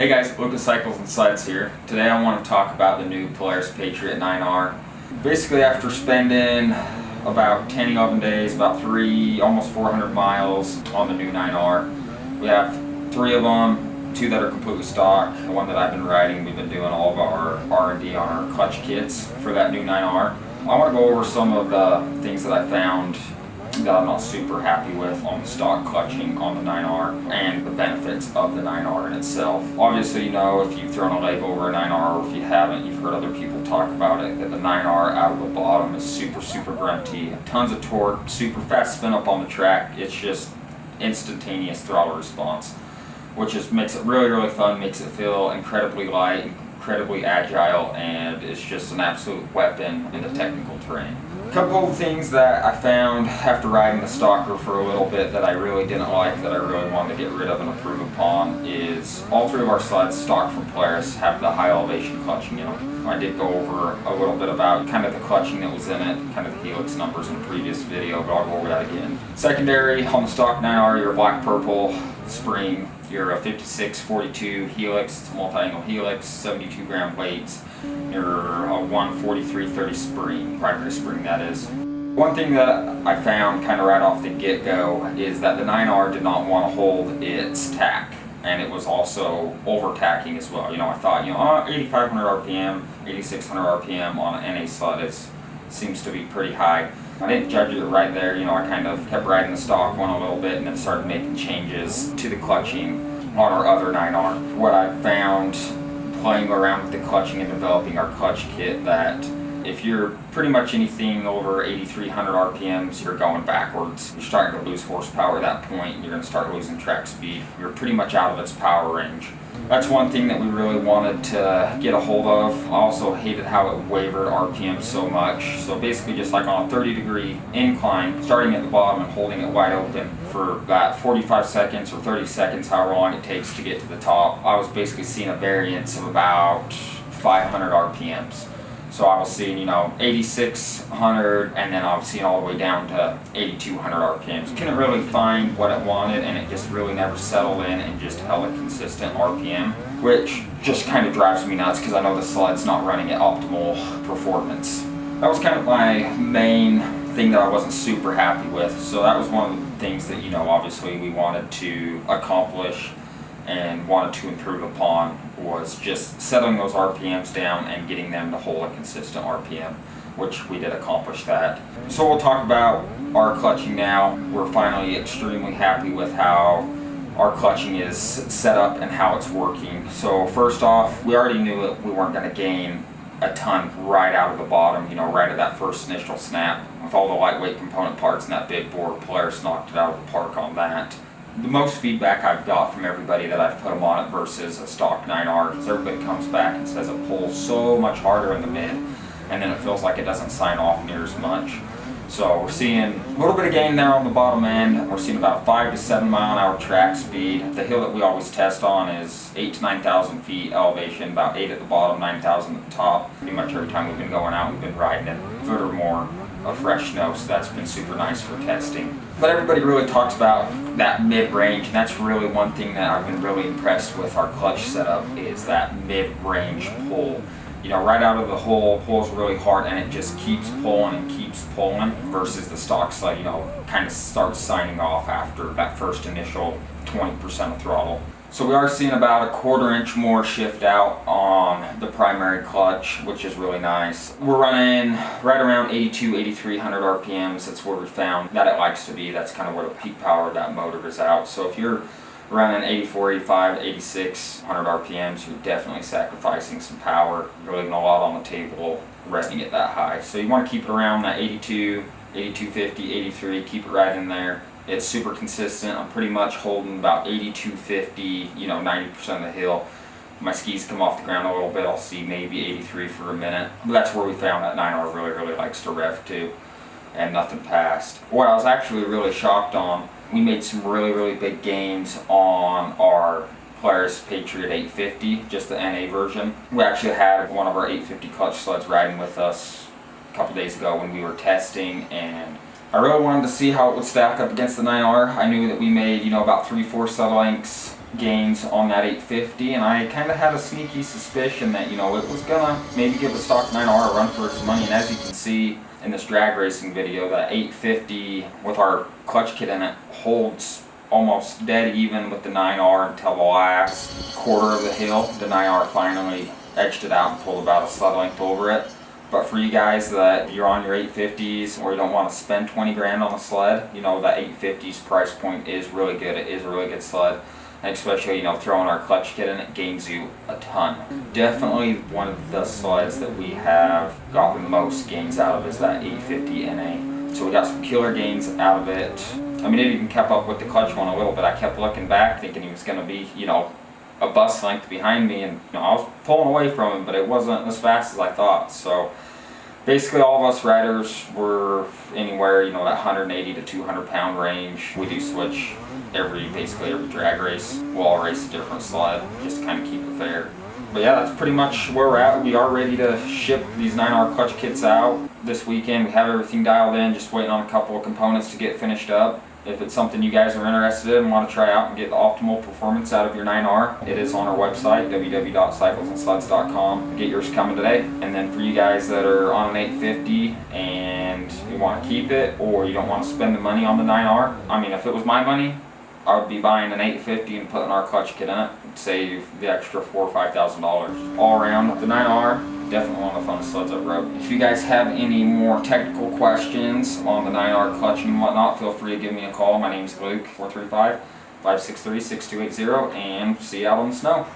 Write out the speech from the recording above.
Hey guys, Lucas Cycles and Slides here. Today I want to talk about the new Polaris Patriot 9R. Basically, after spending about 10-11 days, about almost 400 miles on the new 9R, we have 3 of them, 2 that are completely stock. The one that I've been riding, we've been doing all of our R&D on our clutch kits for that new 9R. I want to go over some of the things that I found that I'm not super happy with on the stock clutching on the 9R and the benefits of the 9R in itself. Obviously, you know, if you've thrown a leg over a 9R, or if you haven't, you've heard other people talk about it, that the 9R out of the bottom is super grunty, tons of torque, super fast spin up on the track. It's just instantaneous throttle response, which just makes it really fun, makes it feel incredibly light, incredibly agile, and it's just an absolute weapon in the technical terrain. A couple of things that I found after riding the Stalker for a little bit that I really didn't like, that I really wanted to get rid of and improve upon, is all 3 of our slides stock from Polaris have the high elevation clutching in them. I did go over a little bit about kind of the clutching that was in it, kind of the helix numbers in a previous video, but I'll go over that again. Secondary, on the stock 9R, your black-purple spring, your 56-42 helix, it's a multi-angle helix, 72 gram weights, your 143-30 spring, primary spring that is. One thing that I found kind of right off the get-go is that the 9R did not want to hold its tack, and it was also over tacking as well. You know, I thought, 8,500 RPM, 8,600 RPM on an NA sled seems to be pretty high. I didn't judge it right there, I kind of kept riding the stock one a little bit and then started making changes to the clutching on our other 9R. What I found playing around with the clutching and developing our clutch kit, that if you're pretty much anything over 8,300 RPMs, you're going backwards. You're starting to lose horsepower at that point, and you're going to start losing track speed. You're pretty much out of its power range. That's one thing that we really wanted to get a hold of. I also hated how it wavered RPM so much. So basically just like on a 30-degree incline, starting at the bottom and holding it wide open for that 45 seconds or 30 seconds, however long it takes to get to the top, I was basically seeing a variance of about 500 RPMs. So I was seeing, 8,600, and then I was seeing all the way down to 8,200 RPMs. Couldn't really find what it wanted, and it just really never settled in and just held a consistent RPM, which just kind of drives me nuts because I know the sled's not running at optimal performance. That was kind of my main thing that I wasn't super happy with. So that was one of the things that, obviously we wanted to accomplish and wanted to improve upon, was just settling those RPMs down and getting them to hold a consistent RPM, which we did accomplish that. So we'll talk about our clutching now. We're finally extremely happy with how our clutching is set up and how it's working. So first off, we already knew that we weren't going to gain a ton right out of the bottom, right at that first initial snap. With all the lightweight component parts and that big bore, Polaris knocked it out of the park on that. The most feedback I've got from everybody that I've put them on it versus a stock 9R is everybody comes back and says it pulls so much harder in the mid, and then it feels like it doesn't sign off near as much. So we're seeing a little bit of gain there on the bottom end. We're seeing about 5 to 7 mile an hour track speed. The hill that we always test on is 8,000 to 9,000 feet elevation, about 8 at the bottom, 9,000 at the top. Pretty much every time we've been going out, we've been riding it a foot or more of fresh snow, so that's been super nice for testing. But everybody really talks about that mid-range, and that's really one thing that I've been really impressed with our clutch setup, is that mid-range pull. Right out of the hole, pulls really hard, and it just keeps pulling and keeps pulling, versus the stock sled, kind of starts signing off after that first initial 20% of throttle. So we are seeing about a 1/4 inch more shift out on the primary clutch, which is really nice. We're running right around 8,300 RPMs. That's where we found that it likes to be. That's kind of where the peak power of that motor is out. So if you're running 84, 85, 8,600 RPMs, you're definitely sacrificing some power. You're leaving a lot on the table revving it that high. So you want to keep it around that 82, 8250, 83, keep it right in there. It's super consistent. I'm pretty much holding about 8250, 90% of the hill. My skis come off the ground a little bit, I'll see maybe 83 for a minute. But that's where we found that 9R really likes to rev to, and nothing past. What I was actually really shocked on, we made some really big gains on our Polaris Patriot 850, just the NA version. We actually had one of our 850 clutch sleds riding with us a couple days ago when we were testing, and I really wanted to see how it would stack up against the 9R. I knew that we made, about 3/4 lengths gains on that 850, and I kind of had a sneaky suspicion that, you know, it was gonna maybe give a stock 9R a run for its money. And as you can see in this drag racing video, that 850 with our clutch kit in it holds almost dead even with the 9R until the last quarter of the hill. The 9R finally edged it out and pulled about a sled length over it. But for you guys that you're on your 850s or you don't want to spend 20 grand on a sled, you know, that 850's price point is really good. It is a really good sled. And especially, you know, throwing our clutch kit in it gains you a ton. Definitely one of the sleds that we have got the most gains out of is that 850 NA. So we got some killer gains out of it. I mean, it even kept up with the clutch one a little bit. I kept looking back thinking he was going to be, you know, a bus length behind me, and you know, I was pulling away from him, but it wasn't as fast as I thought. So basically all of us riders were anywhere, you know, that 180 to 200 pound range. We do switch basically every drag race. We'll all race a different sled just to kind of keep it fair. But yeah, that's pretty much where we're at. We are ready to ship these 9R clutch kits out this weekend. We have everything dialed in, just waiting on a couple of components to get finished up. If it's something you guys are interested in and want to try out and get the optimal performance out of your 9R, it is on our website, www.cyclesandsleds.com. Get yours coming today. And then for you guys that are on an 850 and you want to keep it, or you don't want to spend the money on the 9R, I mean, if it was my money, I would be buying an 850 and putting our clutch kit in it and save the extra $4,000 or $5,000. All around, the 9R, definitely one of the funnest sleds I've rode. If you guys have any more technical questions on the 9R clutch and whatnot, feel free to give me a call. My name's Luke, 435-563-6280, and see you out on the snow.